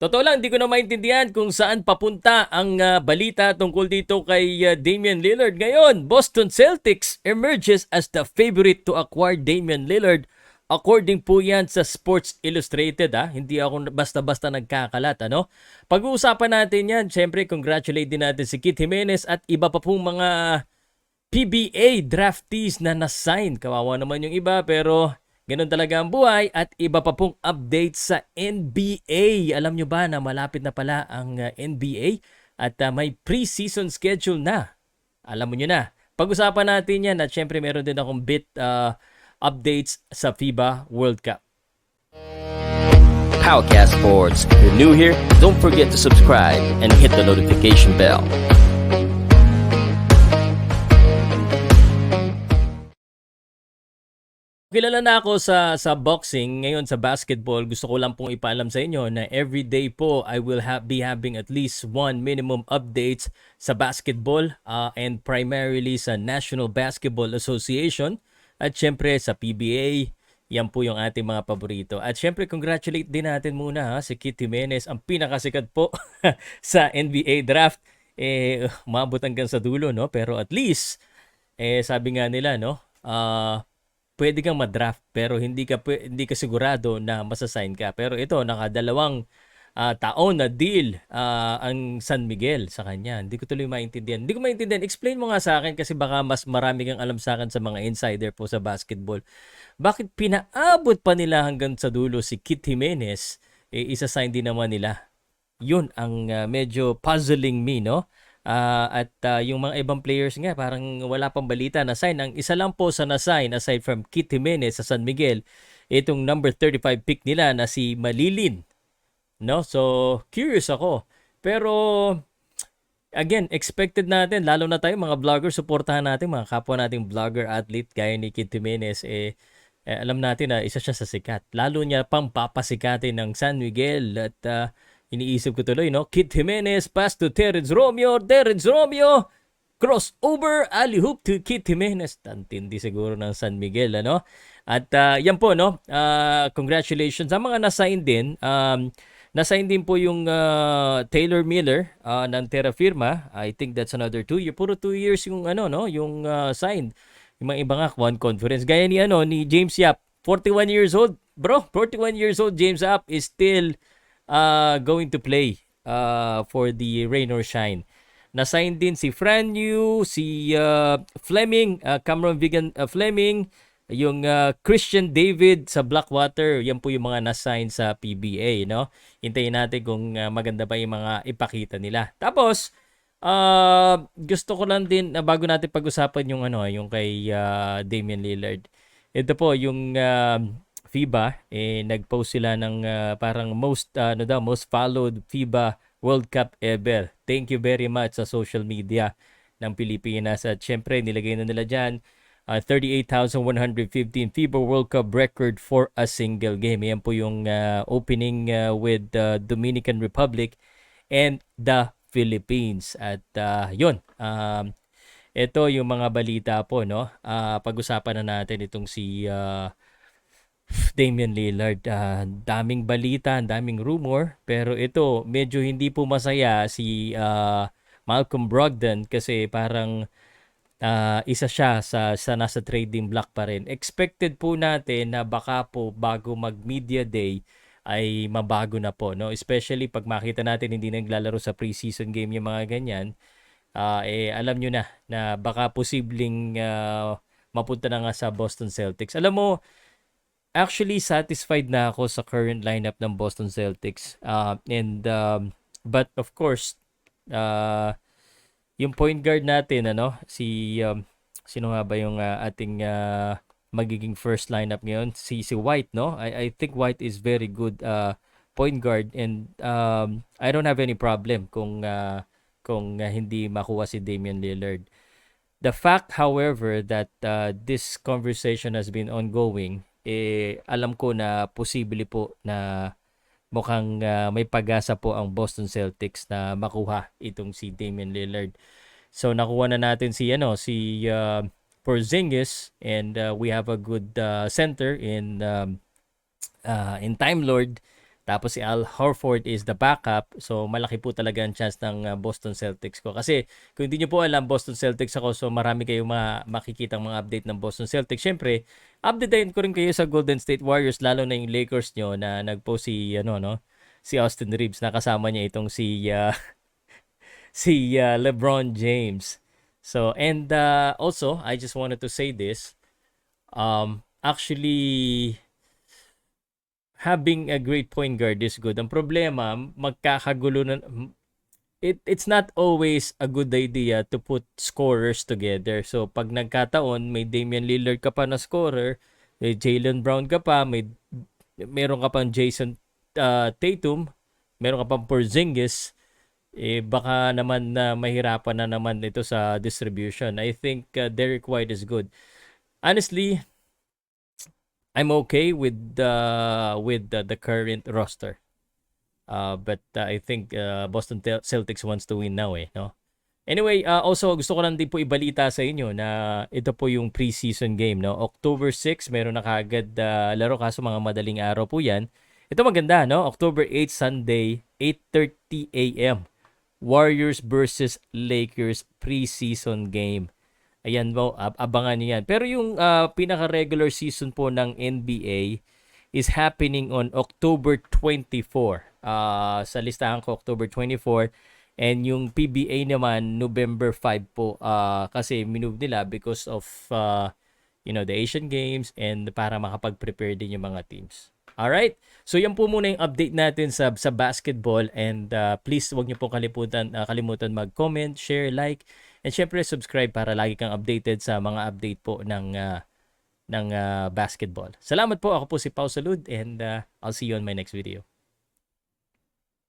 Totoo lang, hindi ko na maintindihan kung saan papunta ang balita tungkol dito kay Damian Lillard. Ngayon, Boston Celtics emerges as the favorite to acquire Damian Lillard. According po yan sa Sports Illustrated. Hindi ako basta-basta nagkakalat. Ano? Pag-uusapan natin yan, syempre congratulate din natin si Kit Jimenez at iba pa pong mga PBA draftees na na-sign. Kawawa naman yung iba pero ganun talaga ang buhay at iba pa pong update sa NBA. Alam nyo ba na malapit na pala ang NBA at may pre-season schedule na. Alam mo nyo na. Pag-usapan natin yan at syempre meron din akong bit updates sa FIBA World Cup. Powercast Sports. If you're new here, don't forget to subscribe and hit the notification bell. Kilala na ako sa boxing, ngayon sa basketball, gusto ko lang pong ipaalam sa inyo na everyday po I will be having at least one minimum updates sa basketball and primarily sa National Basketball Association at syempre sa PBA. Yan po yung ating mga paborito. At syempre congratulate din natin muna si Kit Jimenez, ang pinakasikat po sa NBA draft. Umabot hanggang sa dulo, no? Pero at least sabi nga nila, no? Pwede kang ma-draft pero hindi ka sigurado na masasign ka. Pero ito, nakadalawang taon na deal ang San Miguel sa kanya. Hindi ko tuloy maintindihan. Hindi ko maintindihan. Explain mo nga sa akin kasi baka mas marami kang alam sa akin sa mga insider po sa basketball. Bakit pinaabot pa nila hanggang sa dulo si Kit Jimenez? Isa-sign din naman nila. Yun ang medyo puzzling me, no? At yung mga ibang players nga parang wala pang balita na sign. Ang isa lang po sa na-sign aside from Kit Jimenez sa San Miguel, itong number 35 pick nila na si Malilin. No? So, curious ako. Pero again, expected natin, lalo na tayo mga vlogger, suportahan natin mga kapwa nating vlogger athlete gaya ni Kit Jimenez. Alam natin na isa siya sa sikat. Lalo niya pang papasikatin ng San Miguel at iniisip ko tuloy, no? Kit Jimenez, pass to Terence Romeo. Terence Romeo, crossover, alley-hoop to Kit Jimenez. Tantindi siguro ng San Miguel, ano? At yan po, no? Congratulations sa mga na-sign din. Na-sign din po yung Taylor Miller ng Terra Firma. I think that's another 2 years. Puro 2 years yung yung signed. Yung mga iba nga, one conference. Gaya ni James Yap, 41 years old. Bro, 41 years old, James Yap is still going to play for the Rain or Shine. Na-sign din si Franyu, si Fleming, Cameron Vigan Fleming, yung Christian David sa Blackwater. Yan po yung mga na-sign sa PBA, no? Hintayin natin kung maganda pa yung mga ipakita nila. Tapos gusto ko lang din bago natin pag-usapan yung yung kay Damian Lillard. Ito po yung FIBA nag-post sila ng parang most followed FIBA World Cup ever. Thank you very much sa social media ng Pilipinas at syempre nilagay na nila diyan 38,115 FIBA World Cup record for a single game. Yan po yung opening with the Dominican Republic and the Philippines. At yun, ito yung mga balita po, no? Pag-usapan na natin itong si Damian Lillard. Daming balita, daming rumor, pero ito medyo hindi po masaya si Malcolm Brogdon kasi parang isa siya sa nasa trading block pa rin. Expected po natin na baka po bago mag media day ay mabago na po, no? Especially pag makita natin hindi naglalaro sa preseason game yung mga ganyan. Alam nyo na baka posibleng mapunta na nga sa Boston Celtics. Alam mo, actually satisfied na ako sa current lineup ng Boston Celtics. But of course, yung point guard natin, sino nga ba yung ating magiging first lineup ngayon? Si White, no? I think White is very good point guard and I don't have any problem kung hindi makuha si Damian Lillard. The fact, however, that this conversation has been ongoing, alam ko na posible po na mukhang may pag-asa po ang Boston Celtics na makuha itong si Damian Lillard. So nakuha na natin si Porzingis and we have a good center in Time Lord Tapos si Al Horford is the backup. So malaki po talaga ang chance ng Boston Celtics ko. Kasi kung hindi nyo po alam, Boston Celtics ako. So marami kayong makikita mga update ng Boston Celtics. Syempre, updatein ko rin kayo sa Golden State Warriors, lalo na yung Lakers nyo na nagpost si, si Austin Reeves. Nakasama niya itong si LeBron James. So, and also, I just wanted to say this. Actually, having a great point guard is good. Ang problema, magkakagulo na, it's not always a good idea to put scorers together. So, pag nagkataon, may Damian Lillard ka pa na scorer, may Jaylen Brown ka pa, meron ka pang Jason Tatum, meron ka pang Porzingis, baka naman na mahirapan na naman ito sa distribution. I think Derek White is good. Honestly, I'm okay with the current roster. But I think Boston Celtics wants to win now no? Anyway, also gusto ko lang din po ibalita sa inyo na ito po yung preseason game, no? October 6, meron na kagad laro, kaso mga madaling araw po 'yan. Ito maganda, no? October 8, Sunday, 8:30 AM. Warriors versus Lakers preseason game. Ayan po, abangan niyo yan. Pero yung pinaka-regular season po ng NBA is happening on October 24. Sa listahan ko, October 24. And yung PBA naman, November 5 po. Kasi minove nila because of the Asian Games and para makapag-prepare din yung mga teams. Alright? So yan po muna yung update natin sa basketball, and please wag niyo po kalimutan mag-comment, share, like, and syempre subscribe para lagi kang updated sa mga update po ng basketball. Salamat po. Ako po si Pau Salud, and I'll see you on my next video.